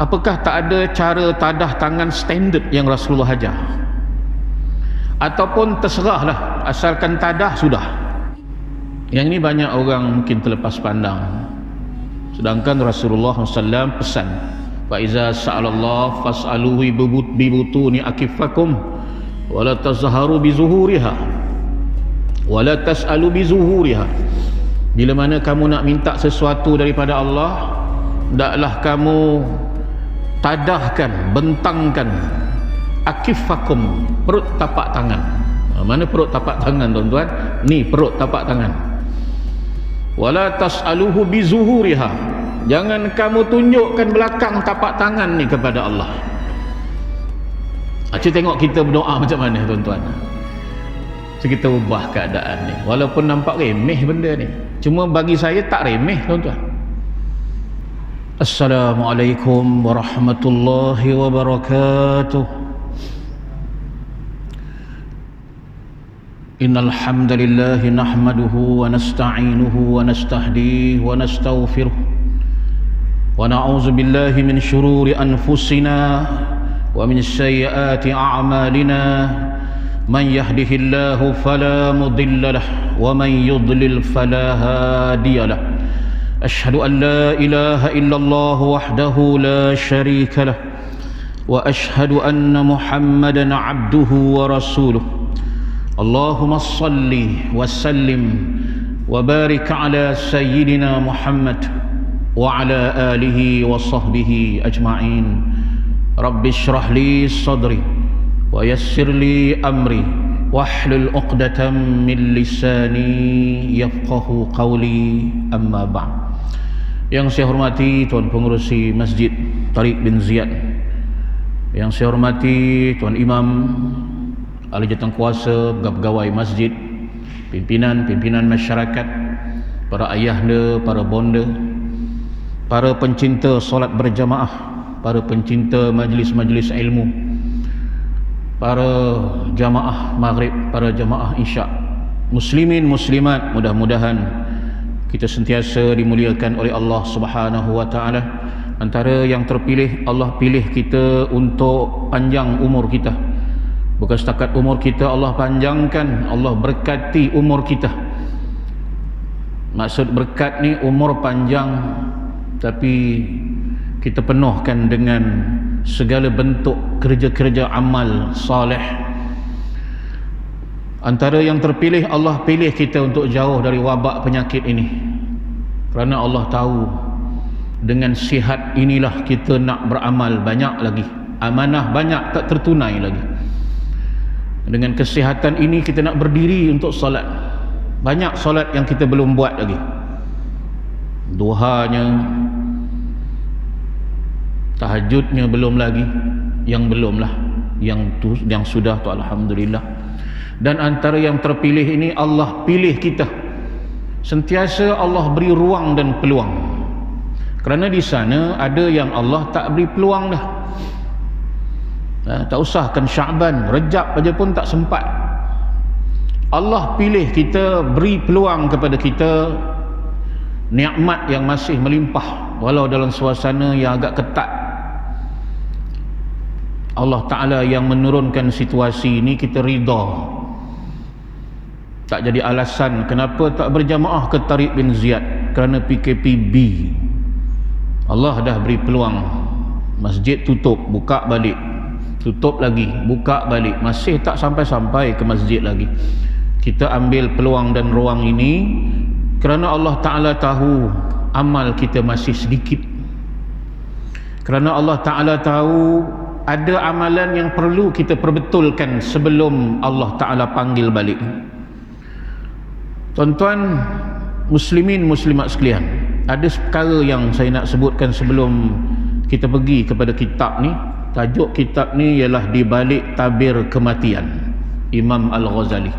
Apakah tak ada cara tadah tangan standard yang Rasulullah ajar? Ataupun terserahlah, asalkan tadah sudah. Yang ini banyak orang mungkin terlepas pandang. Sedangkan Rasulullah SAW pesan, fa iza sa'alallah fas'aluhu bibutuni akifakum wala tazharu bizuhuriha wala tas'alu bizuhuriha. Bila mana kamu nak minta sesuatu daripada Allah, hendaklah kamu tadahkan, bentangkan akifakum, perut tapak tangan. Mana perut tapak tangan, tuan-tuan? Ni perut tapak tangan. Wala tas'aluhu bizuhuriha, jangan kamu tunjukkan belakang tapak tangan ni kepada Allah. Cuba tengok kita berdoa macam mana, tuan-tuan. So, kita ubah keadaan ni. Walaupun nampak remeh benda ni, cuma bagi saya tak remeh, tuan-tuan. Assalamualaikum warahmatullahi wabarakatuh. Innal hamdalillah nahmaduhu wa nasta'inuhu wa nastahdihi wa nastaghfiruh wa na'udzu billahi min shururi anfusina wa min sayyiati a'malina. Man yahdihillahu fala mudilla lahu wa man yudlil fala hadiya lahu. Ashhadu an la ilaha illallah wahdahu la sharika lahu wa ashhadu anna Muhammadan 'abduhu wa rasuluh. Allahumma salli wa sallim wa barik ala sayyidina Muhammad wa ala alihi wa sahbihi ajma'in. Rabbi shrah li sadri wa yassir li amri wahlul 'uqdatam min lisani yafqahu qawli, amma ba'd. Yang saya hormati Tuan Pengerusi Masjid Tariq bin Ziyad, yang saya hormati Tuan Imam, ahli jawatankuasa, pegawai masjid, pimpinan masyarakat, para ayahda, para bonda, para pencinta solat berjamaah, para pencinta majlis-majlis ilmu, para jamaah maghrib, para jamaah isyak, muslimin muslimat, mudah-mudahan kita sentiasa dimuliakan oleh Allah Subhanahu wa taala. Antara yang terpilih, Allah pilih kita untuk panjang umur kita. Bukan setakat umur kita Allah panjangkan, Allah berkati umur kita. Maksud berkat ni umur panjang, tapi kita penuhkan dengan segala bentuk kerja-kerja amal soleh. Antara yang terpilih, Allah pilih kita untuk jauh dari wabak penyakit ini, kerana Allah tahu dengan sihat inilah kita nak beramal banyak lagi, amanah banyak tak tertunai lagi. Dengan kesihatan ini kita nak berdiri untuk solat, banyak solat yang kita belum buat lagi. Duhanya, tahajudnya belum lagi, yang belum lah, yang sudah tu alhamdulillah. Dan antara yang terpilih ini, Allah pilih kita, sentiasa Allah beri ruang dan peluang. Kerana di sana ada yang Allah tak beri peluang dah. Tak usahkan Syaban, Rejab aja pun tak sempat. Allah pilih kita, beri peluang kepada kita nikmat yang masih melimpah, walau dalam suasana yang agak ketat. Allah Ta'ala yang menurunkan situasi ini, kita ridha. Tak jadi alasan kenapa tak berjamaah ke Tariq bin Ziyad, kerana PKPB. Allah dah beri peluang, masjid tutup, buka balik, tutup lagi, buka balik, masih tak sampai-sampai ke masjid lagi. Kita ambil peluang dan ruang ini kerana Allah Ta'ala tahu amal kita masih sedikit, kerana Allah Ta'ala tahu ada amalan yang perlu kita perbetulkan sebelum Allah Ta'ala panggil balik. Tuan-tuan muslimin muslimat sekalian, ada perkara yang saya nak sebutkan sebelum kita pergi kepada kitab ni. Tajuk kitab ni ialah Di Balik Tabir Kematian, Imam Al-Ghazali.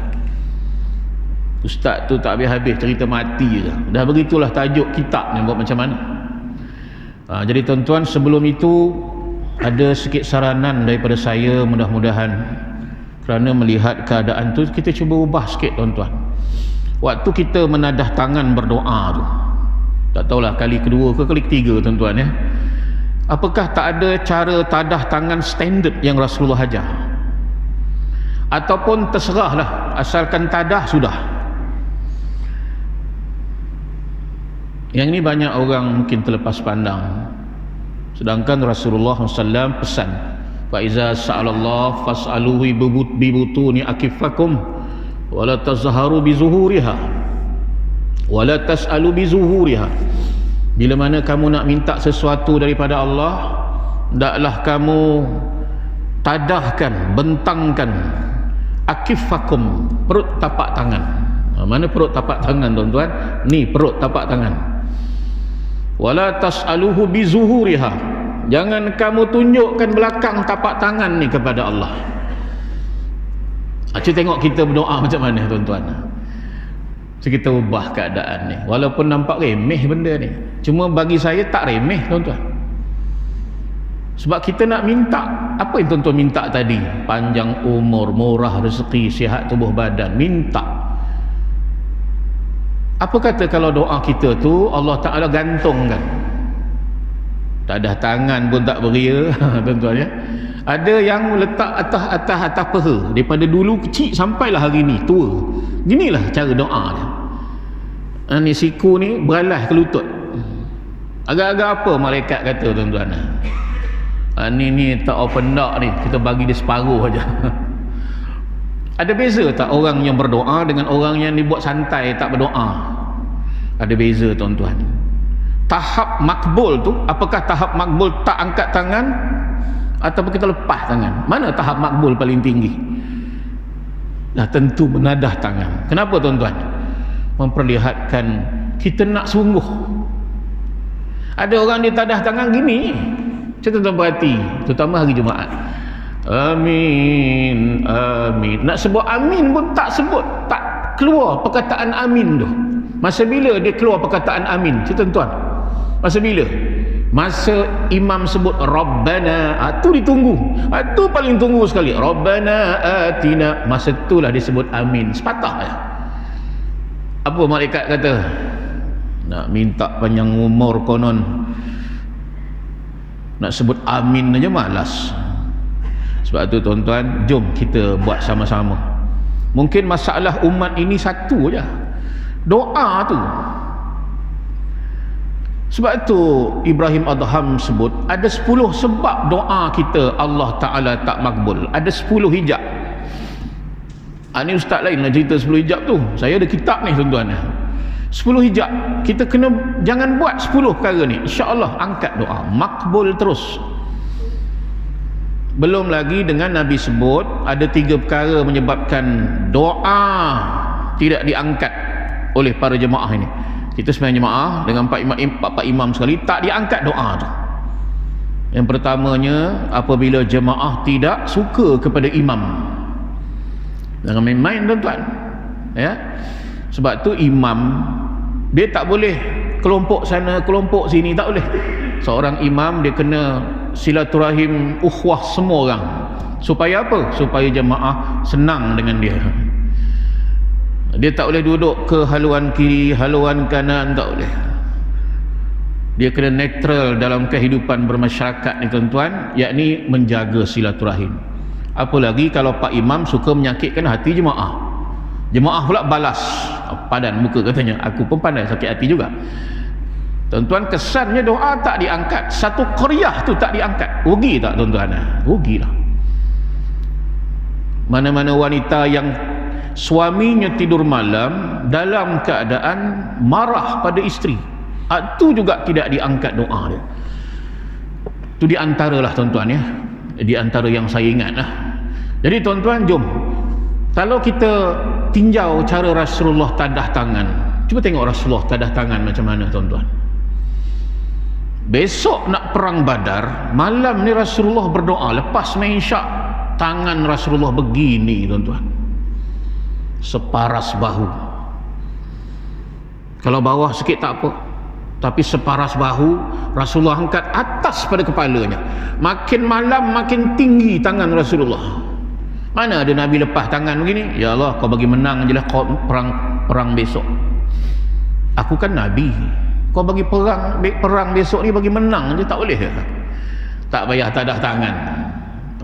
Ustaz tu tak habis-habis cerita mati je. Dah begitulah tajuk kitab ni, buat macam mana. Jadi tuan-tuan, sebelum itu ada sikit saranan daripada saya, mudah-mudahan kerana melihat keadaan tu kita cuba ubah sikit tuan-tuan. Waktu kita menadah tangan berdoa tu, tak tahulah kali kedua ke kali ketiga tuan-tuan ya, Apakah tak ada cara tadah tangan standard yang Rasulullah ajar? Ataupun terserahlah, asalkan tadah sudah? Yang ini banyak orang mungkin terlepas pandang. Sedangkan Rasulullah SAW pesan, fa iza sa'alallah fas'aluhu bi butuni akifakum wa la tazharu bi zuhuriha wa la tas'alu bi zuhuriha. Bila mana kamu nak minta sesuatu daripada Allah, hendaklah kamu tadahkan, bentangkan akifakum, perut tapak tangan. Mana perut tapak tangan, tuan-tuan? Ni perut tapak tangan. Wala tas'aluhu bi zuhuriha, jangan kamu tunjukkan belakang tapak tangan ni kepada Allah. Cuba tengok kita berdoa macam mana, tuan-tuan. So, kita ubah keadaan ni. Walaupun nampak remeh benda ni, cuma bagi saya tak remeh, tuan-tuan. Sebab kita nak minta apa yang tuan-tuan minta tadi, panjang umur, murah rezeki, sihat tubuh badan, minta. Apa kata kalau doa kita tu Allah Ta'ala gantungkan? Tadah tangan pun tak beria, tuan-tuan ya. Ada yang letak atas peha, daripada dulu kecil sampailah hari ni tua. Ginilah cara doa dia. Ni siku ni beralas ke lutut. Agak-agak apa malaikat kata, tuan-tuan? Ni tak open dak ni, kita bagi dia separuh aja. Ada beza tak orang yang berdoa dengan orang yang dibuat santai tak berdoa? Ada beza, tuan-tuan. Tahap makbul tu, apakah tahap makbul tak angkat tangan ataupun kita lepas tangan? Mana tahap makbul paling tinggi? Dah tentu menadah tangan. Kenapa, tuan-tuan? Memperlihatkan kita nak sungguh. Ada orang dia tadah tangan gini, tuan-tuan perhati, terutama hari Jumaat. Amin, amin. Nak sebut amin pun tak sebut, tak keluar perkataan amin tu. Masa bila dia keluar perkataan amin, tuan-tuan? Masa bila? Masa imam sebut Rabbana, tu ditunggu. Tu paling tunggu sekali. Rabbana atina, masa itulah dia sebut amin. Sepatah ya. Apa malaikat kata? Nak minta panjang umur konon, nak sebut amin aja malas. Sebab tu, tuan-tuan, jom kita buat sama-sama. Mungkin masalah umat ini satu aja, doa tu. Sebab tu Ibrahim Adham sebut ada 10 sebab doa kita Allah Ta'ala tak makbul. Ada 10 hijab. Ni ustaz lain nak cerita 10 hijab tu. Saya ada kitab ni, tuan-tuan. 10 hijab. Kita kena jangan buat 10 perkara ni, insya-Allah angkat doa, makbul terus. Belum lagi dengan Nabi sebut ada 3 perkara menyebabkan doa tidak diangkat oleh para jemaah ini. Kita sembahyang jemaah dengan 4 imam sekali, tak diangkat doa tu. Yang pertamanya, apabila jemaah tidak suka kepada imam. Jangan main-main, tuan-tuan ya. Sebab tu imam dia tak boleh kelompok sana kelompok sini, tak boleh. Seorang imam dia kena silaturahim ukhuwah semua orang. Supaya apa? Supaya jemaah senang dengan dia. Dia tak boleh duduk ke haluan kiri, haluan kanan, tak boleh. Dia kena netral dalam kehidupan bermasyarakat ni, tuan-tuan, yakni menjaga silaturahim. Apalagi kalau Pak Imam suka menyakitkan hati jemaah. Jemaah pula balas padan muka, katanya. Aku pun pandai sakit hati juga. Tuan-tuan, kesannya doa tak diangkat. Satu qaryah tu tak diangkat. Rugi tak, tuan-tuan? Rugilah. Mana-mana wanita yang suaminya tidur malam dalam keadaan marah pada isteri, itu juga tidak diangkat doa dia. Itu di antaralah, tuan-tuan ya, di antara yang saya ingat lah. Jadi, tuan-tuan, jom kalau kita tinjau cara Rasulullah tadah tangan, cuba tengok Rasulullah tadah tangan macam mana, tuan-tuan. Besok nak perang Badar, malam ni Rasulullah berdoa, lepas main syak, tangan Rasulullah begini, tuan-tuan, separas bahu. Kalau bawah sikit tak apa, tapi separas bahu Rasulullah angkat atas pada kepalanya. Makin malam makin tinggi tangan Rasulullah. Mana ada Nabi lepas tangan begini? Ya Allah, kau bagi menang je lah perang besok. Aku kan Nabi, kau bagi perang besok ni bagi menang je, tak boleh. tak payah tadah tangan.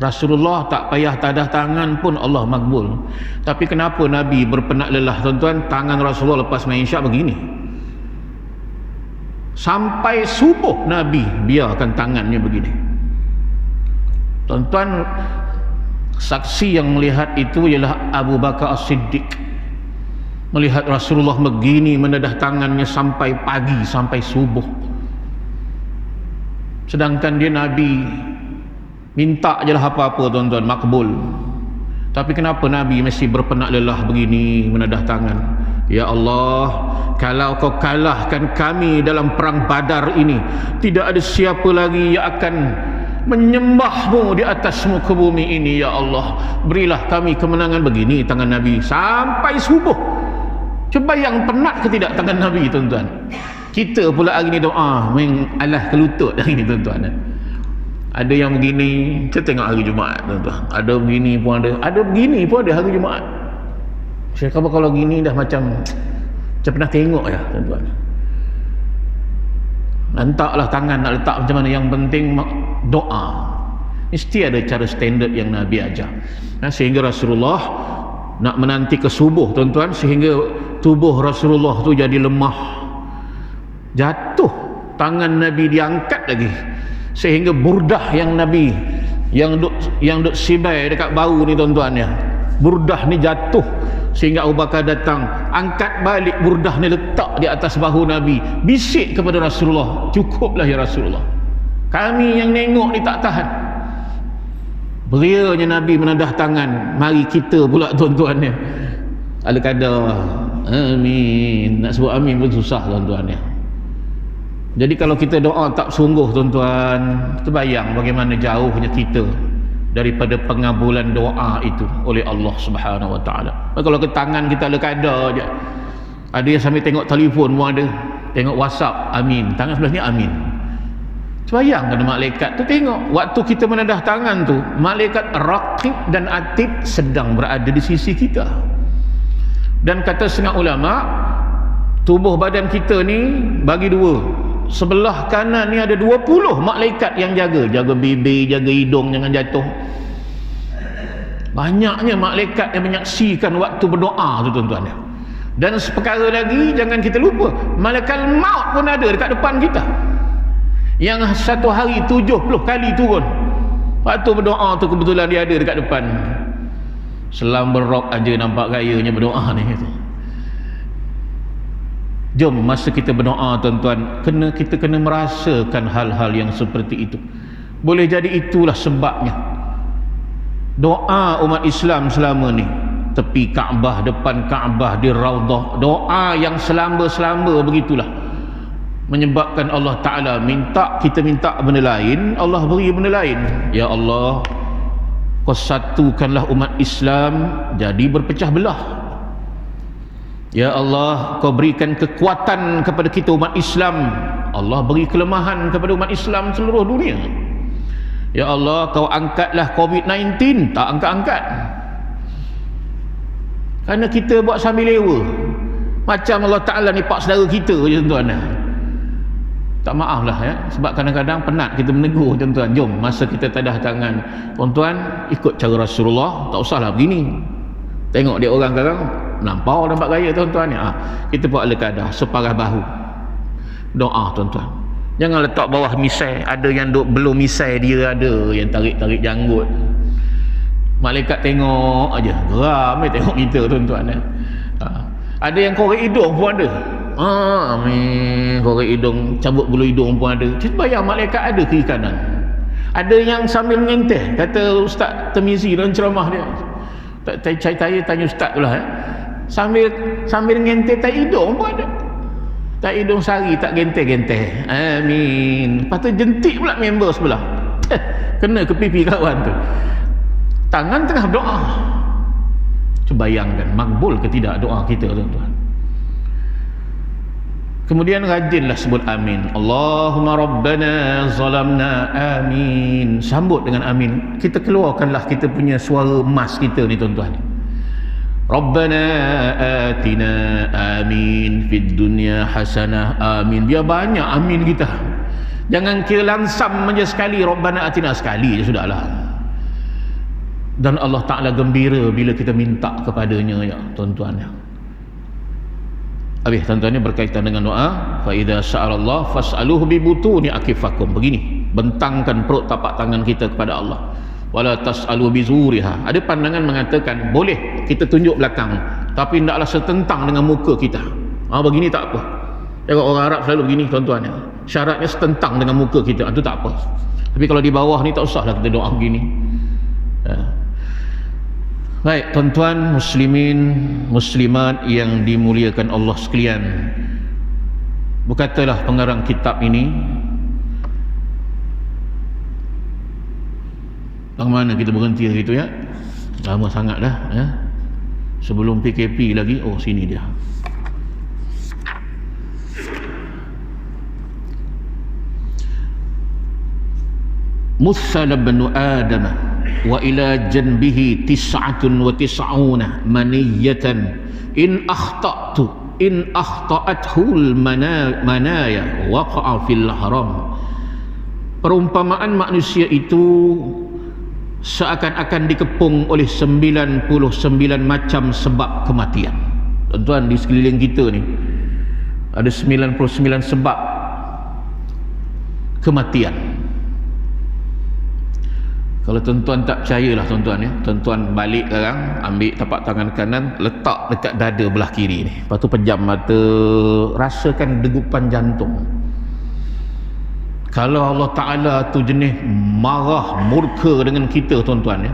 Rasulullah tak payah tadah tangan pun Allah makbul. Tapi kenapa Nabi berpenat lelah tuan-tuan? Tangan Rasulullah lepas main isyak begini. Sampai subuh Nabi biarkan tangannya begini. Tuan-tuan, saksi yang melihat itu ialah Abu Bakar As-Siddiq. Melihat Rasulullah begini menedah tangannya sampai pagi, sampai subuh. Sedangkan dia Nabi, minta je lah apa-apa tuan-tuan, makbul. Tapi kenapa Nabi mesti berpenat lelah begini menedah tangan? Ya Allah, kalau kau kalahkan kami dalam perang Badar ini, tidak ada siapa lagi yang akan menyembahmu di atas muka bumi ini. Ya Allah, berilah kami kemenangan. Begini tangan Nabi sampai subuh. Cuba yang penat ke tidak tangan Nabi tuan-tuan? Kita pula hari ni doa mengalah ke lutut hari ni tuan-tuan. Ada yang begini, kita tengok hari Jumaat tuan-tuan. Ada begini pun ada begini pun ada hari Jumaat. Saya kata kalau gini dah macam pernah tengok ya tuan-tuan. Letaklah tangan nak letak macam mana, yang penting doa. Mesti ada cara standard yang Nabi ajar. Sehingga Rasulullah nak menanti ke subuh tuan-tuan, sehingga tubuh Rasulullah tu jadi lemah, jatuh, tangan Nabi diangkat lagi, sehingga burdah yang Nabi yang duk sibai dekat bau ni tuan-tuan ya, burdah ni jatuh, sehingga Abu Bakar datang angkat balik burdah ni, letak di atas bahu Nabi, bisik kepada Rasulullah, cukuplah ya Rasulullah, kami yang nengok ni tak tahan. Berianya Nabi menedah tangan, mari kita pula tuan-tuan ya, ala kadar amin, nak sebut amin pun susah tuan-tuan ya. Jadi kalau kita doa tak sungguh tuan-tuan, terbayang bagaimana jauhnya kita daripada pengabulan doa itu oleh Allah Subhanahu Wa Taala. Kalau ke tangan kita ala kadar je, ada yang sambil tengok telefon pun ada, tengok WhatsApp amin, tangan sebelah ni amin. Terbayang kan malaikat tu tengok waktu kita menedah tangan tu, malaikat Raqib dan Atid sedang berada di sisi kita. Dan kata setengah ulama, tubuh badan kita ni bagi dua. Sebelah kanan ni ada 20 malaikat yang jaga bibir, jaga hidung jangan jatuh. Banyaknya malaikat yang menyaksikan waktu berdoa tu tuan-tuan. Dan seperkara lagi jangan kita lupa, malaikat maut pun ada dekat depan kita, yang satu hari 70 kali turun. Waktu berdoa tu kebetulan dia ada dekat depan. Selam berok aja nampak gayanya berdoa ni gitu. Jom masa kita berdoa tuan-tuan, kita kena merasakan hal-hal yang seperti itu. Boleh jadi itulah sebabnya doa umat Islam selama ni, tepi Kaabah, depan Kaabah, di Raudah, doa yang selamba-selamba begitulah, menyebabkan Allah Ta'ala kita minta benda lain, Allah beri benda lain. Ya Allah, kau satukanlah umat Islam jadi berpecah belah. Ya Allah, kau berikan kekuatan kepada kita umat Islam, Allah beri kelemahan kepada umat Islam seluruh dunia. Ya Allah, kau angkatlah COVID-19, tak angkat-angkat. Kerana kita buat sambil lewa, macam Allah Ta'ala ni pak saudara kita je tuan-tuan. Tak maaf lah ya, sebab kadang-kadang penat kita menegur tuan-tuan. Jom masa kita tadah tangan tuan-tuan, ikut cara Rasulullah, tak usahlah begini. Tengok dia orang sekarang melampau nampak gaya tuan-tuan ya. Kita buat ala kadar separah bahu, doa tuan-tuan. Jangan letak bawah misai. Ada yang belum misai dia, ada yang tarik-tarik janggut. Malaikat tengok aja, geram tengok kita tuan-tuan ya. Ada yang korek hidung pun ada. Amin, korek hidung, cabut bulu hidung pun ada. Cuba bayang malaikat ada kiri kanan. Ada yang sambil mengintih, kata Ustaz Termizi dalam ceramah dia. Saya tanya Ustaz tu lah sambil ngenteh tai hidung pun ada. Tai hidung sari tak genteh-genteh. Amin. Lepas tu jentik pula member sebelah. Kena ke pipi kawan tu. Tangan tengah doa. Cuba bayangkan makbul ke tidak doa kita tuan-tuan. Kemudian rajinlah sebut amin. Allahumma rabbana zalamna, amin. Sambut dengan amin. Kita keluarkanlah kita punya suara emas kita ni tuan-tuan. Rabbana atina, amin. Fid dunya hasanah, amin. Biar banyak amin kita. Jangan kira langsam saja sekali Rabbana atina sekali je sudahlah. Dan Allah Ta'ala gembira bila kita minta kepadanya, ya tuan-tuan ya. Habis tuan-tuan ni berkaitan dengan doa, fa idza sa'alallah fas'aluhu bi butuni akifakum. Begini, bentangkan perut tapak tangan kita kepada Allah. Wala tas'alu bi zuriha. Ada pandangan mengatakan boleh kita tunjuk belakang, tapi hendaklah setentang dengan muka kita. Begini tak apa. Tengok orang Arab selalu begini tuan-tuan ya. Syaratnya setentang dengan muka kita, itu tak apa. Tapi kalau di bawah ni tak usahlah kita doa begini. Baik tuan-tuan muslimin muslimat yang dimuliakan Allah sekalian, berkatalah pengarang kitab ini, bagaimana kita berhenti gitu ya, lama sangat dah ya, sebelum PKP lagi. Oh sini dia. Mussala ibn Adam wa ila janbihi 99 maniyatan in akhta'athul manaya waqa'a fil haram. Perumpamaan manusia itu seakan-akan dikepung oleh 99 macam sebab kematian. Tuan-tuan, di sekeliling kita ni ada 99 sebab kematian. Kalau tuan-tuan tak percayalah tuan-tuan ya, tuan-tuan balik sekarang, ambil tapak tangan kanan, letak dekat dada belah kiri ni. Lepas tu pejam mata, rasakan degupan jantung. Kalau Allah Ta'ala tu jenis marah, murka dengan kita tuan-tuan ya,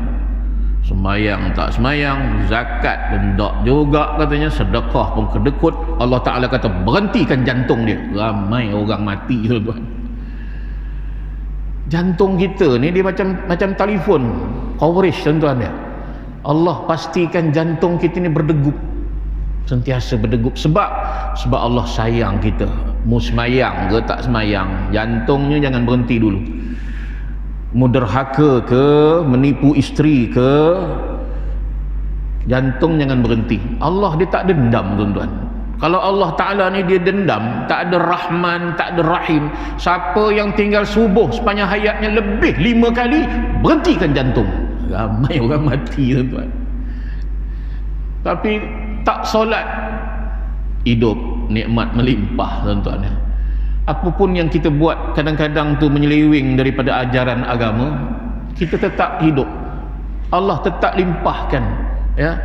semayang tak semayang, zakat pun tak juga katanya, sedekah pun kedekut, Allah Ta'ala kata berhentikan jantung dia. Ramai orang mati tuan-tuan. Jantung kita ni dia macam telefon coverage tuan-tuan ya. Allah pastikan jantung kita ni berdegup, sentiasa berdegup. Sebab Allah sayang kita. Mu semayang ke tak semayang, jantungnya jangan berhenti dulu. Mu derhaka ke, menipu isteri ke, jantung jangan berhenti. Allah dia tak dendam tuan-tuan. Kalau Allah Ta'ala ni dia dendam, tak ada Rahman, tak ada Rahim. Siapa yang tinggal subuh sepanjang hayatnya lebih 5 kali, berhentikan jantung. Ramai orang mati tuan-tuan. Tapi tak solat, hidup nikmat melimpah tuan-tuan. Apapun yang kita buat kadang-kadang tu menyeleweng daripada ajaran agama, kita tetap hidup. Allah tetap limpahkan ya.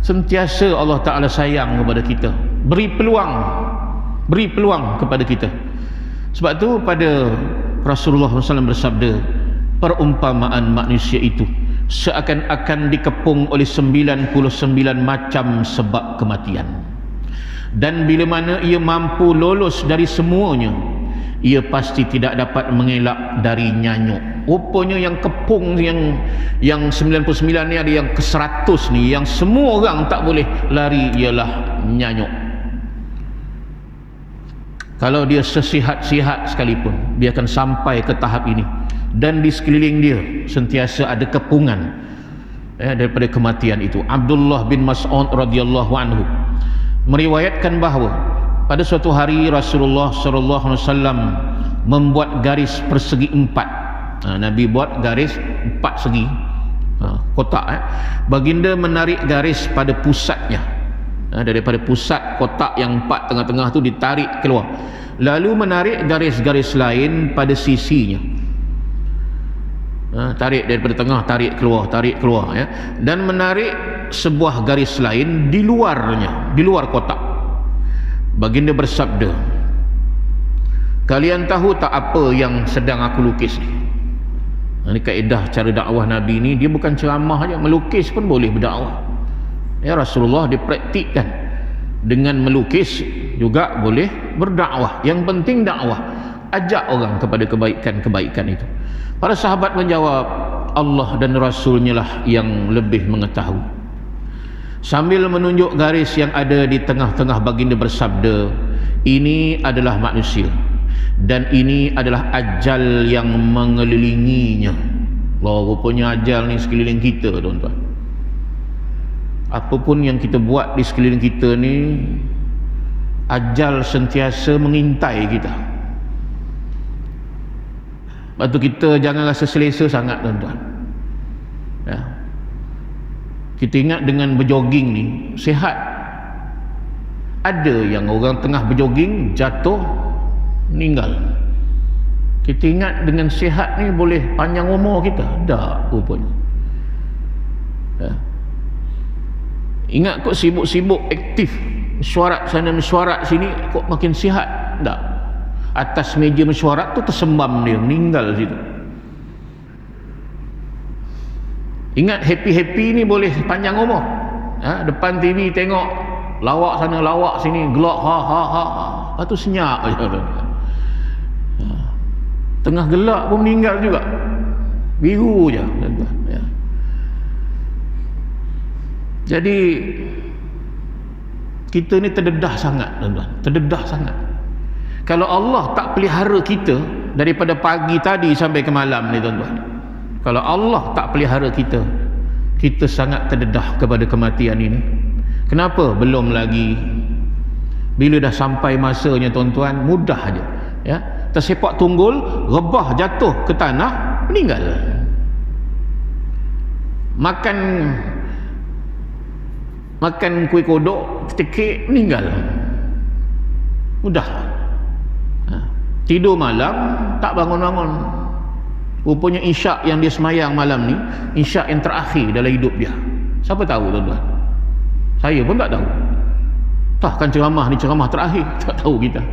Sentiasa Allah Ta'ala sayang kepada kita, beri peluang kepada kita. Sebab tu pada Rasulullah SAW bersabda, perumpamaan manusia itu seakan-akan dikepung oleh 99 macam sebab kematian, dan bila mana ia mampu lolos dari semuanya, ia pasti tidak dapat mengelak dari nyanyuk. Rupanya yang kepung yang 99 ni ada yang ke 100 ni, yang semua orang tak boleh lari, ialah nyanyuk. Kalau dia sesihat-sihat sekalipun, dia akan sampai ke tahap ini. Dan di sekeliling dia sentiasa ada kepungan daripada kematian itu. Abdullah bin Mas'ud radhiyallahu anhu meriwayatkan bahawa pada suatu hari Rasulullah SAW membuat garis persegi 4. Nabi buat garis 4 segi kotak. Baginda menarik garis pada pusatnya. Daripada pusat kotak yang 4 tengah-tengah tu ditarik keluar, lalu menarik garis-garis lain pada sisinya. Tarik daripada tengah, tarik keluar ya. Dan menarik sebuah garis lain di luarnya, di luar kotak. Baginda bersabda, kalian tahu tak apa yang sedang aku lukis ni? Ini kaedah cara dakwah Nabi ni, dia bukan ceramah aja, melukis pun boleh berdakwah. Ya, Rasulullah dipraktikkan dengan melukis juga boleh berdakwah. Yang penting dakwah, ajak orang kepada kebaikan-kebaikan itu. Para sahabat menjawab, Allah dan Rasulnya lah yang lebih mengetahui. Sambil menunjuk garis yang ada di tengah-tengah, baginda bersabda, ini adalah manusia dan ini adalah ajal yang mengelilinginya. Rupanya ajal ni sekeliling kita tuan-tuan. Apapun yang kita buat di sekeliling kita ni, ajal sentiasa mengintai kita. Lepas tu kita jangan rasa selesa sangat tuan-tuan ya. Kita ingat dengan berjoging ni sihat. Ada yang orang tengah berjoging jatuh meninggal. Kita ingat dengan sihat ni boleh panjang umur kita. Tak rupanya ya. Ingat kok sibuk-sibuk aktif mesyuarat sana mesyuarat sini kok makin sihat. Tak. Atas meja mesyuarat tu tersembam dia, meninggal situ. Ingat happy-happy ni boleh panjang umur ha? Depan TV tengok lawak sana lawak sini gelak ha ha ha, lepas tu senyap je ha. Tengah gelak pun meninggal juga, biru je ya. Jadi kita ni terdedah sangat tuan-tuan, terdedah sangat. Kalau Allah tak pelihara kita daripada pagi tadi sampai ke malam ni tuan-tuan, kalau Allah tak pelihara kita, kita sangat terdedah kepada kematian ini. Kenapa? Belum lagi bila dah sampai masanya tuan-tuan, mudah aja ya, tersepak tunggul, rebah jatuh ke tanah, meninggal. Makan kuih kodok setekik, meninggal. Mudah ha. Tidur malam tak bangun-bangun. Rupanya isyak yang dia semayang malam ni isyak yang terakhir dalam hidup dia. Siapa tahu tuan-tuan? Saya pun tak tahu. Takkan ceramah ni ceramah terakhir? Tak tahu kita.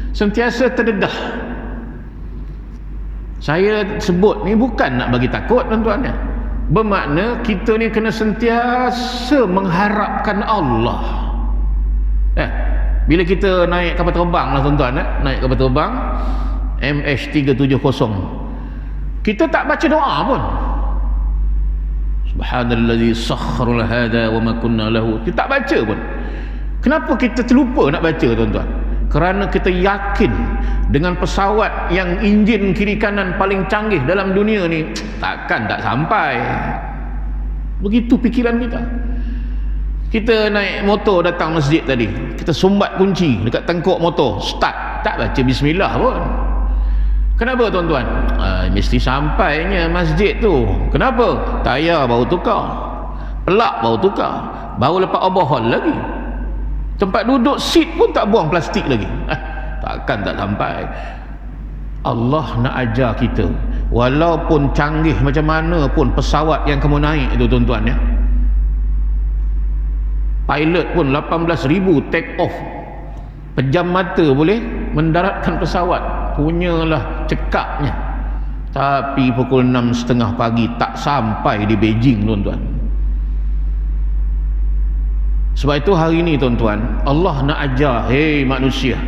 Sentiasa terdedah. Saya sebut ni bukan nak bagi takut tuan-tuan ya. Bermakna kita ni kena sentiasa mengharapkan Allah. Bila kita naik kapal terbang lah tuan-tuan naik kapal terbang MH370, kita tak baca doa pun. Subhanallazi sakhkhara hada wa ma kunna lahu. Kita tak baca pun. Kenapa kita terlupa nak baca tuan-tuan? Kerana kita yakin dengan pesawat yang enjin kiri kanan paling canggih dalam dunia ni takkan tak sampai. Begitu pikiran kita. Kita naik motor datang masjid tadi, kita sumbat kunci dekat tengkuk motor, start, tak baca bismillah pun. Kenapa tuan-tuan? Mesti sampainya masjid tu. Kenapa? Tayar baru tukar, pelak baru tukar, baru lepas overhaul lagi. Tempat duduk seat pun tak buang plastik lagi. Takkan tak sampai. Allah nak ajar kita, walaupun canggih macam mana pun pesawat yang kamu naik itu tuan-tuan ya, pilot pun 18,000 take off, pejam mata boleh mendaratkan pesawat, punyalah cekapnya. Tapi pukul 6.30 pagi tak sampai di Beijing tuan-tuan. Sebab itu hari ini tuan-tuan, Allah nak ajar, hei manusia,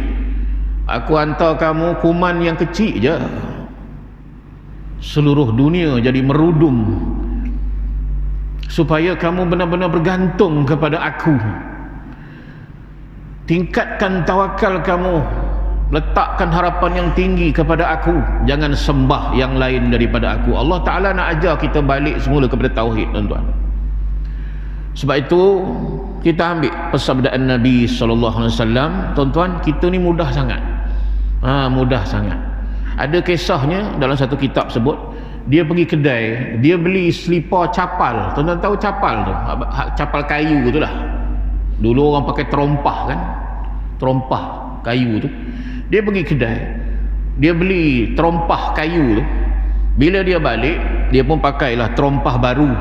aku hantar kamu kuman yang kecil je, seluruh dunia jadi merudum, supaya kamu benar-benar bergantung kepada aku. Tingkatkan tawakal kamu, letakkan harapan yang tinggi kepada aku, jangan sembah yang lain daripada aku. Allah Ta'ala nak ajar kita balik semula kepada tauhid tuan-tuan. Sebab itu kita ambil persabdaan Nabi SAW tuan-tuan, kita ni mudah sangat mudah sangat. Ada kisahnya dalam satu kitab sebut, dia pergi kedai, dia beli selipar capal. Tuan-tuan tahu capal tu, capal kayu tu lah. Dulu orang pakai terompah kan, terompah kayu tu. Dia pergi kedai, dia beli terompah kayu tu. Bila dia balik, dia pun pakailah terompah baru.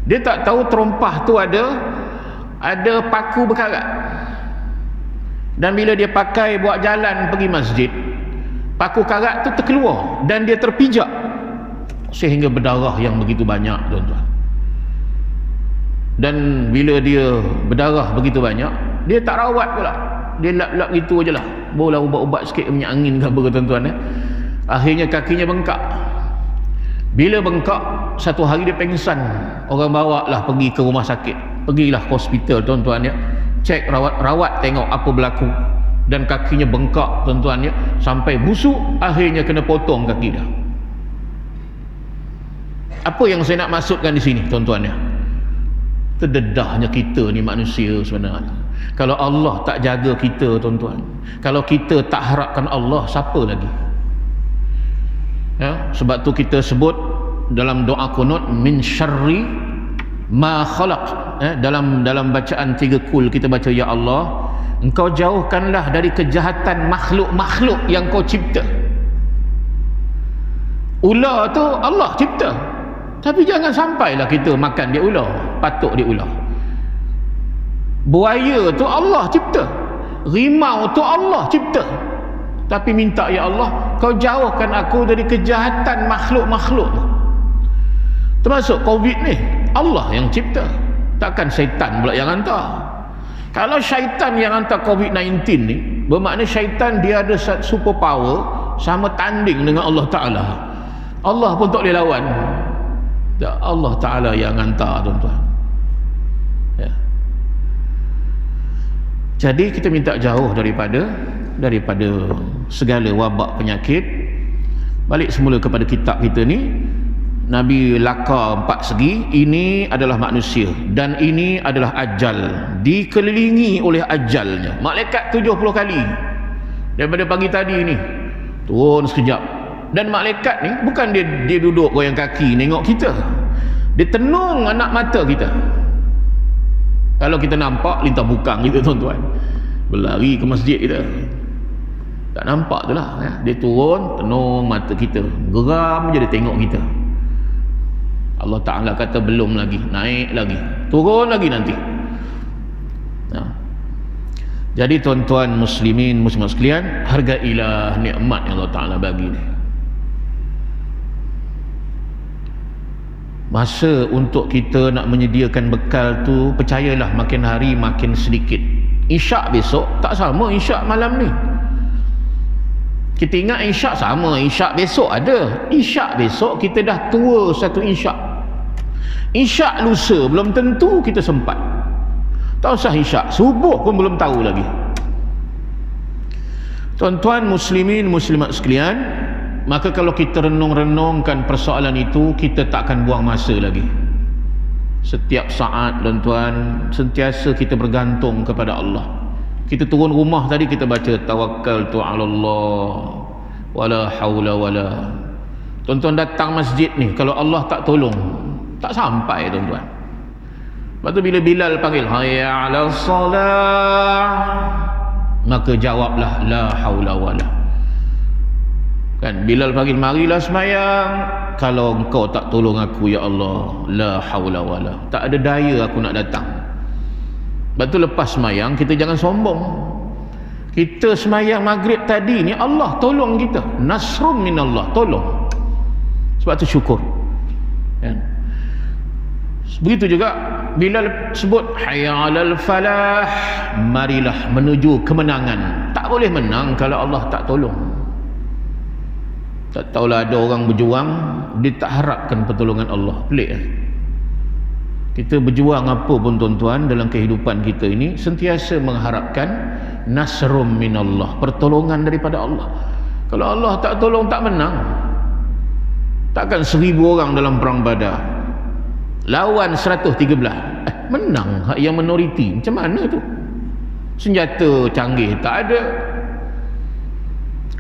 Dia tak tahu terompah tu ada paku berkarat. Dan bila dia pakai buat jalan pergi masjid, paku karat tu terkeluar dan dia terpijak sehingga berdarah yang begitu banyak tuan-tuan. Dan bila dia berdarah begitu banyak, dia tak rawat pula, dia lap-lap gitu aje lah, barulah ubat-ubat sikit minyak angin ke apa tuan-tuan akhirnya kakinya bengkak. Bila bengkak, satu hari dia pengsan, orang bawa lah pergi ke rumah sakit, pergilah ke hospital tuan-tuan cek, rawat tengok apa berlaku, dan kakinya bengkak tuan-tuan sampai busuk, akhirnya kena potong kaki dah. Apa yang saya nak maksudkan di sini tuan-tuan terdedahnya kita ni manusia sebenarnya. Kalau Allah tak jaga kita tuan-tuan, kalau kita tak harapkan Allah, siapa lagi? Ya, sebab tu kita sebut dalam doa kunut min syarri ma khalaq. Dalam bacaan 3 kul kita baca, ya Allah, engkau jauhkanlah dari kejahatan makhluk-makhluk yang kau cipta. Ular tu Allah cipta, tapi jangan sampailah kita makan dia ular, patuk dia ular. Buaya tu Allah cipta, rimau tu Allah cipta, tapi minta, ya Allah, kau jauhkan aku dari kejahatan makhluk-makhluk tu. Termasuk Covid ni, Allah yang cipta, takkan syaitan pula yang hantar. Kalau syaitan yang hantar COVID-19 ni, bermakna syaitan dia ada super power sama tanding dengan Allah Ta'ala. Allah pun tak boleh lawan. Allah Ta'ala yang hantar, tuan-tuan. Ya. Jadi kita minta jauh daripada segala wabak penyakit. Balik semula kepada kitab kita ni, Nabi laka 4 segi. Ini adalah manusia dan ini adalah ajal, dikelilingi oleh ajalnya. Malaikat 70 kali daripada pagi tadi ni turun sekejap. Dan malaikat ni bukan dia duduk goyang kaki nengok kita, dia tenung anak mata kita. Kalau kita nampak lintah bukang kita, tuan-tuan, berlari ke masjid kita, tak nampak tu lah, ya. Dia turun tenung mata kita, geram je dia tengok kita. Allah Ta'ala kata belum lagi, naik lagi, turun lagi nanti. Nah. Jadi tuan-tuan muslimin muslimat sekalian, hargailah nikmat yang Allah Ta'ala bagi ni. Masa untuk kita nak menyediakan bekal tu, percayalah makin hari makin sedikit. Isyak besok tak sama isyak malam ni. Kita ingat isyak sama, isyak besok ada. Isyak besok kita dah tua satu isyak. Isyak lusa belum tentu kita sempat. Tak usah isyak, subuh pun belum tahu lagi. Tuan-tuan muslimin muslimat sekalian, maka kalau kita renung-renungkan persoalan itu, kita tak akan buang masa lagi. Setiap saat, tuan-tuan, sentiasa kita bergantung kepada Allah. Kita turun rumah tadi kita baca tawakkaltu 'ala Allah wala haula wala. Tuan-tuan datang masjid ni, kalau Allah tak tolong, tak sampai, tuan-tuan. Lepas tu bila Bilal panggil hayya 'alas salah, maka jawablah la haula wala. Kan Bilal panggil marilah semayang, kalau engkau tak tolong aku ya Allah, la haula wala, tak ada daya aku nak datang. Lepas tu lepas semayang kita jangan sombong. Kita semayang maghrib tadi ni Allah tolong kita, nasrum minallah, tolong. Sebab tu syukur, kan? Begitu juga Bilal sebut hayya 'alal falah, marilah menuju kemenangan. Tak boleh menang kalau Allah tak tolong. Tak tahulah ada orang berjuang, dia tak harapkan pertolongan Allah. Pelik eh? Kita berjuang apa pun, tuan-tuan, dalam kehidupan kita ini sentiasa mengharapkan nasrum minallah, pertolongan daripada Allah. Kalau Allah tak tolong, tak menang. Takkan 1000 orang dalam perang Badar lawan 113 menang hak yang minoriti. Macam mana tu? Senjata canggih tak ada,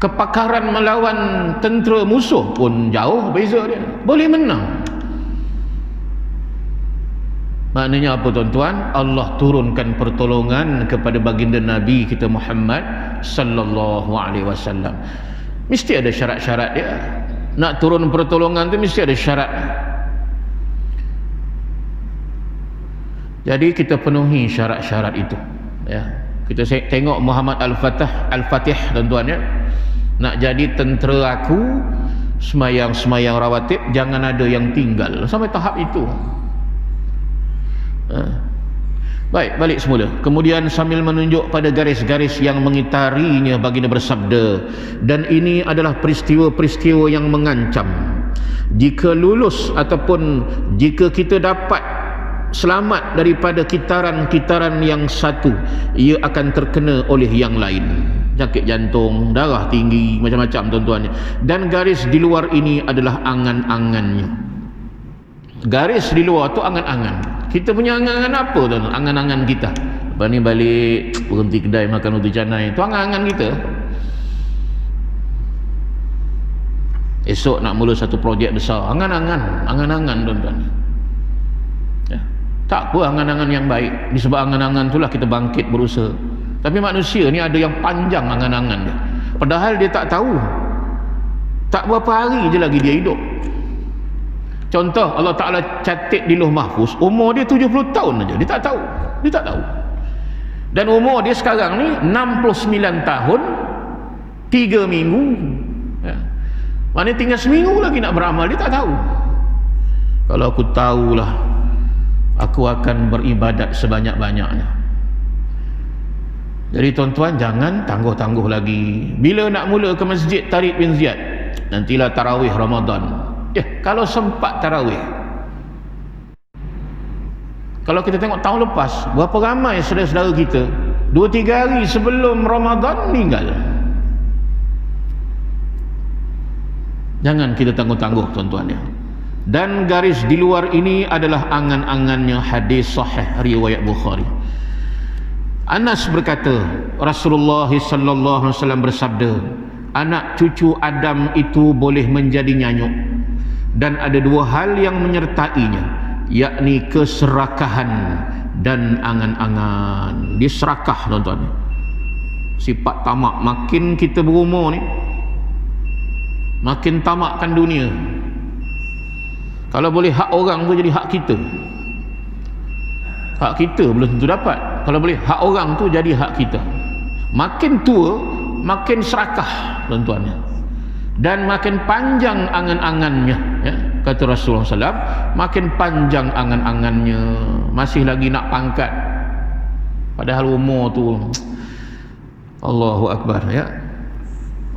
kepakaran melawan tentera musuh pun jauh beza dia, boleh menang. Maknanya apa, tuan-tuan? Allah turunkan pertolongan kepada baginda Nabi kita Muhammad sallallahu alaihi wasallam. Mesti ada syarat-syarat dia. Nak turun pertolongan tu mesti ada syarat. Jadi kita penuhi syarat-syarat itu, ya. Kita tengok Muhammad Al-Fatih, tuan-tuan, ya. Nak jadi tentera aku, semayang rawatib jangan ada yang tinggal, sampai tahap itu. Baik, balik semula. Kemudian sambil menunjuk pada garis-garis yang mengitarinya, baginda bersabda, dan ini adalah peristiwa-peristiwa yang mengancam. Jika lulus ataupun jika kita dapat selamat daripada kitaran-kitaran yang satu, ia akan terkena oleh yang lain. Sakit jantung, darah tinggi, macam-macam, tuan-tuan. Dan garis di luar ini adalah angan-angannya. Garis di luar tu angan-angan. Kita punya angan-angan apa, tuan? Angan-angan kita. Lepas ni balik berhenti kedai makan roti canai, itu angan-angan kita. Esok nak mula satu projek besar, angan-angan tuan-tuan. Ya. Tak apa angan-angan yang baik, disebab angan-angan itulah kita bangkit berusaha. Tapi manusia ni ada yang panjang angan-angan dia, padahal dia tak tahu, tak berapa hari je lagi dia hidup. Contoh, Allah Ta'ala catat di Lauh Mahfuz umur dia 70 tahun aja, dia tak tahu. Dan umur dia sekarang ni 69 tahun 3 minggu, ya. Maknanya tinggal seminggu lagi nak beramal, dia tak tahu. Kalau aku tahulah, aku akan beribadat sebanyak-banyaknya. Jadi tuan-tuan, jangan tangguh-tangguh lagi. Bila nak mula ke masjid Tariq bin Ziyad, nantilah tarawih Ramadan. Kalau sempat tarawih. Kalau kita tengok tahun lepas, berapa ramai saudara-saudara kita 2-3 hari sebelum Ramadan meninggal. Jangan kita tangguh-tangguh tuan-tuan ya. Dan garis di luar ini adalah angan-angannya hadis sahih riwayat Bukhari. Anas berkata, Rasulullah sallallahu alaihi wasallam bersabda, anak cucu Adam itu boleh menjadi nyanyuk, dan ada 2 hal yang menyertainya, yakni keserakahan dan angan-angan. Dia serakah tuan-tuan, sifat tamak. Makin kita berumur ni, makin tamakkan dunia. Kalau boleh hak orang tu jadi hak kita, hak kita belum tentu dapat. Kalau boleh hak orang tu jadi hak kita. Makin tua makin serakah tuan-tuan ya. Dan makin panjang angan-angannya ya. Kata Rasulullah SAW, makin panjang angan-angannya, masih lagi nak pangkat, padahal umur tu Allahu Akbar ya.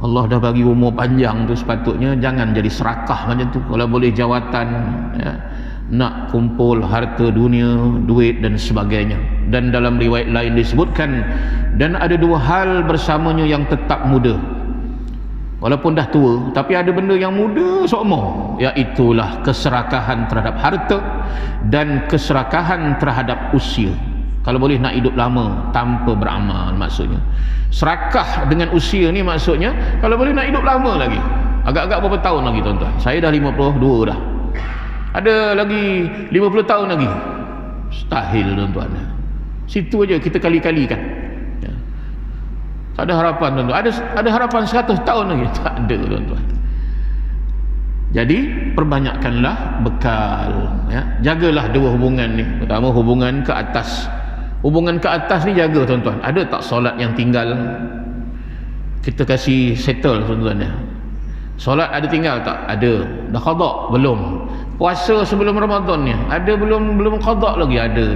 Allah dah bagi umur panjang tu, sepatutnya jangan jadi serakah macam tu. Kalau boleh jawatan ya, nak kumpul harta dunia, duit dan sebagainya. Dan dalam riwayat lain disebutkan, dan ada 2 hal bersamanya yang tetap muda, walaupun dah tua, tapi ada benda yang muda seumur, iaitulah keserakahan terhadap harta dan keserakahan terhadap usia. Kalau boleh nak hidup lama tanpa beramal, maksudnya serakah dengan usia ni, maksudnya kalau boleh nak hidup lama lagi, agak-agak berapa tahun lagi tuan-tuan. Saya dah 52 dah, ada lagi 50 tahun lagi, mustahil tuan-tuan. Situ aja kita kali-kalikan ya. Tak ada harapan tuan-tuan. Ada harapan 100 tahun lagi? Tak ada tuan-tuan. Jadi perbanyakkanlah bekal ya. Jagalah 2 hubungan ni. Pertama, hubungan ke atas. Hubungan ke atas ni jaga tuan-tuan. Ada tak solat yang tinggal? Kita kasih settle tuan-tuan ya. Solat ada tinggal tak? Ada. Dah qada? Belum. Puasa sebelum Ramadan ni ada? Belum qada lagi? Ada.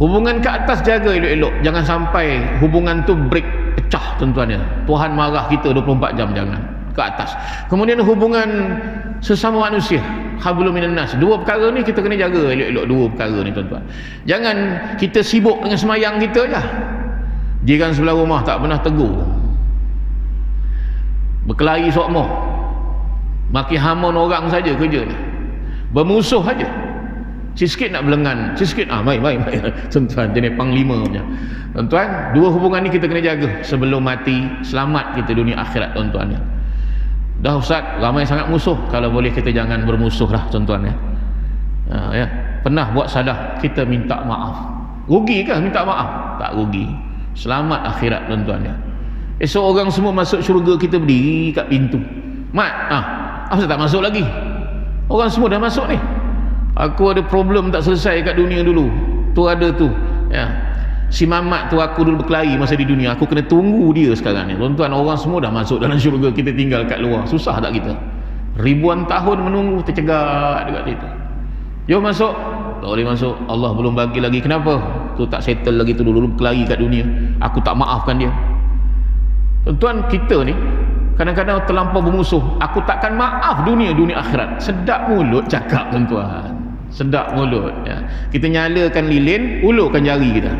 Hubungan ke atas jaga elok-elok. Jangan sampai hubungan tu break, pecah tuan-tuan ya. Tuhan marah kita 24 jam, jangan. Ke atas. Kemudian hubungan sesama manusia, hablum minan nas. 2 perkara ni kita kena jaga elok-elok, 2 perkara ni tuan-tuan. Jangan kita sibuk dengan semayang kita je, jiran sebelah rumah tak pernah tegur, berkelahi sokmoh, maki hamun orang saja kerja ni, bermusuh saja. Sikit nak belengan, sikit mai tuan-tuan, jenis panglima punya. Tuan-tuan, 2 hubungan ni kita kena jaga sebelum mati, selamat kita dunia akhirat tuan-tuan ya. Dah ustaz, ramai sangat musuh, kalau boleh kita jangan bermusuh lah tuan-tuan ya. Ya. Pernah buat salah, kita minta maaf. Rugi ke minta maaf? Tak rugi, selamat akhirat tuan-tuan ya. Esok orang semua masuk syurga, kita berdiri kat pintu, mat apa tak masuk lagi? Orang semua dah masuk ni. Aku ada problem tak selesai kat dunia dulu, tu ada tu ya. Si Mamat tu aku dulu berkelahi masa di dunia, aku kena tunggu dia sekarang ni tuan-tuan. Orang semua dah masuk dalam syurga, kita tinggal kat luar. Susah tak kita? Ribuan tahun menunggu, tercegat dekat situ. Jom masuk. Tak boleh masuk, Allah belum bagi lagi. Kenapa? Tu tak settle lagi, tu dulu berkelahi kat dunia, aku tak maafkan dia. Tuan-tuan, kita ni kadang-kadang terlampau bermusuh. Aku takkan maaf dunia akhirat. Sedap mulut cakap tuan-tuan, sedap mulut ya. Kita nyalakan lilin, ulurkan jari kita,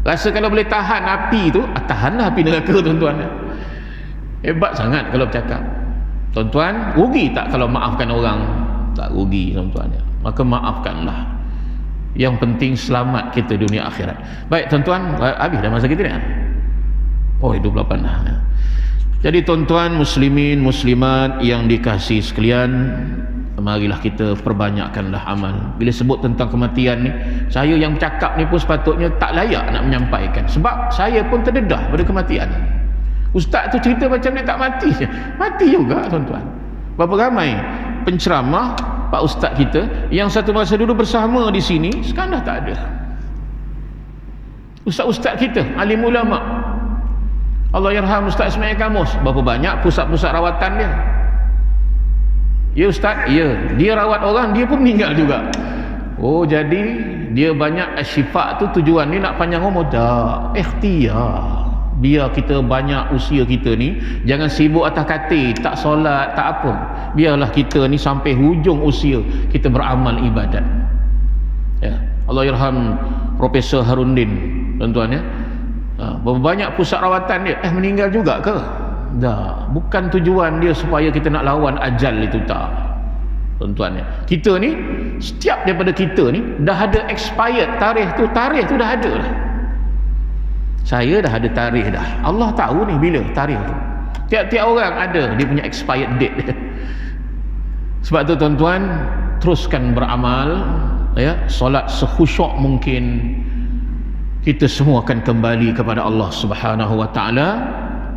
rasa kalau boleh tahan api tu, tahanlah api neraka tuan-tuan. Hebat sangat kalau bercakap tuan-tuan. Rugi tak kalau maafkan orang? Tak rugi tuan-tuan ya. Maka maafkanlah, yang penting selamat kita dunia akhirat. Baik tuan-tuan, habis dah masa kita ni. Oh 28 dah ya. Jadi tuan-tuan muslimin muslimat yang dikasihi sekalian, marilah kita perbanyakkanlah amal. Bila sebut tentang kematian ni, saya yang bercakap ni pun sepatutnya tak layak nak menyampaikan, sebab saya pun terdedah pada kematian. Ustaz tu cerita macam dia tak mati. Mati juga tuan-tuan. Berapa ramai penceramah pak ustaz kita yang satu masa dulu bersama di sini, sekarang dah tak ada. Ustaz-ustaz kita, alim ulama, Allah yarham Ustaz Ismail Kamus, berapa banyak pusat-pusat rawatan dia. Ya ustaz, ya, dia rawat orang, dia pun meninggal juga. Oh, jadi dia banyak syifa tu tujuan ni nak panjang umur? Tak, ikhtiar. Biar kita banyak usia kita ni jangan sibuk atas katil, tak solat, tak apa. Biarlah kita ni sampai hujung usia kita beramal ibadat. Ya, Allah yarham Profesor Harundin, tuan-tuan ya. Berapa banyak pusat rawatan dia meninggal juga ke? Tak, bukan tujuan dia supaya kita nak lawan ajal itu, tak tuan-tuan ya. Kita ni, setiap daripada kita ni dah ada expired tarikh tu dah ada lah. Saya dah ada tarikh dah, Allah tahu ni bila tarikh tu. Tiap-tiap orang ada dia punya expired date. Sebab tu tuan-tuan, teruskan beramal ya, solat sekhusyuk mungkin. Kita semua akan kembali kepada Allah Subhanahu wa taala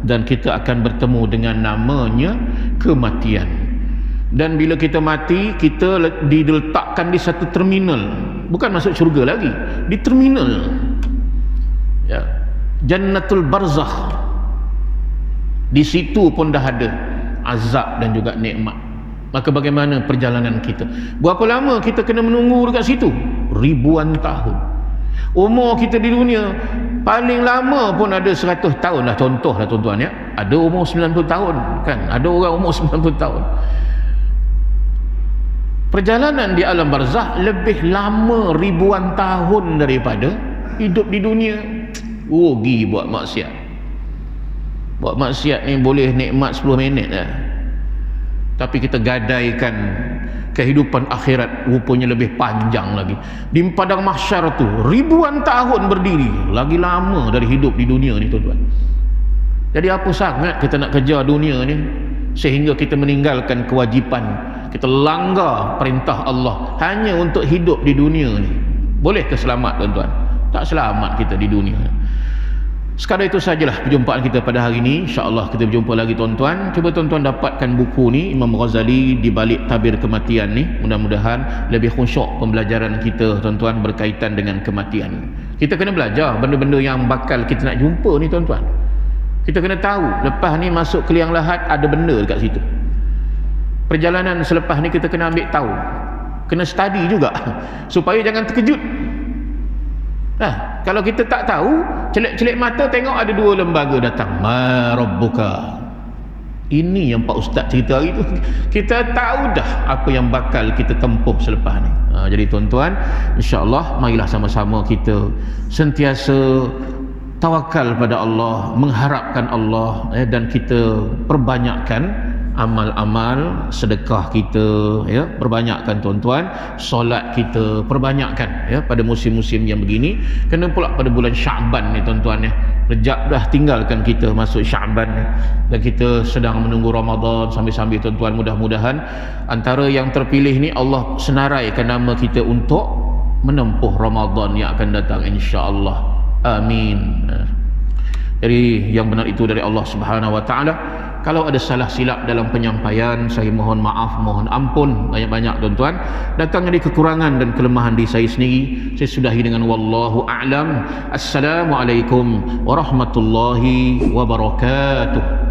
dan kita akan bertemu dengan namanya kematian. Dan bila kita mati, kita diletakkan di satu terminal, bukan masuk syurga lagi, di terminal ya, Jannatul Barzakh. Di situ pun dah ada azab dan juga nikmat. Maka bagaimana perjalanan kita? Berapa lama kita kena menunggu dekat situ? Ribuan tahun. Umur kita di dunia paling lama pun ada 100 tahun lah, contoh lah tuan-tuan ya. Ada umur 90 tahun kan, ada orang umur 90 tahun. Perjalanan di alam barzakh lebih lama ribuan tahun daripada hidup di dunia. Rugi buat maksiat. Buat maksiat ni boleh nikmat 10 minit lah, tapi kita gadaikan kehidupan akhirat rupanya lebih panjang lagi. Di padang mahsyar tu ribuan tahun berdiri, lagi lama dari hidup di dunia ni tuan-tuan. Jadi apa sangat kita nak kejar dunia ni sehingga kita meninggalkan kewajipan, kita langgar perintah Allah hanya untuk hidup di dunia ni. Boleh ke selamat tuan-tuan? Tak selamat kita di dunia. Sekadar itu sajalah perjumpaan kita pada hari ini. InsyaAllah kita berjumpa lagi tuan-tuan. Cuba tuan-tuan dapatkan buku ni, Imam Ghazali di balik tabir kematian ni. Mudah-mudahan lebih khusyuk pembelajaran kita tuan-tuan berkaitan dengan kematian. Kita kena belajar benda-benda yang bakal kita nak jumpa ni tuan-tuan. Kita kena tahu lepas ni masuk ke liang lahat ada benda dekat situ. Perjalanan selepas ni kita kena ambil tahu, kena study juga supaya jangan terkejut. Kalau kita tak tahu, celik-celik mata tengok ada 2 lembaga datang, ma rabbuka. Ini yang Pak Ustaz cerita hari tu. Kita tahu dah apa yang bakal kita tempuh selepas ni. Jadi tuan-tuan, insya-Allah marilah sama-sama kita sentiasa tawakal pada Allah, mengharapkan Allah dan kita perbanyakkan amal-amal, sedekah kita ya, perbanyakkan tuan-tuan, solat kita perbanyakkan ya pada musim-musim yang begini. Kena pula pada bulan Syaban ni tuan-tuan ya. Rejab dah tinggalkan kita, masuk Syaban ni, dan kita sedang menunggu Ramadan sambil-sambil tuan-tuan. Mudah-mudahan antara yang terpilih ni Allah senaraikan nama kita untuk menempuh Ramadan yang akan datang insya-Allah. Amin. Jadi yang benar itu dari Allah Subhanahu wa taala. Kalau ada salah silap dalam penyampaian, saya mohon maaf, mohon ampun banyak-banyak tuan-tuan. Datang dari kekurangan dan kelemahan diri saya sendiri. Saya sudahi dengan wallahu a'lam. Assalamualaikum warahmatullahi wabarakatuh.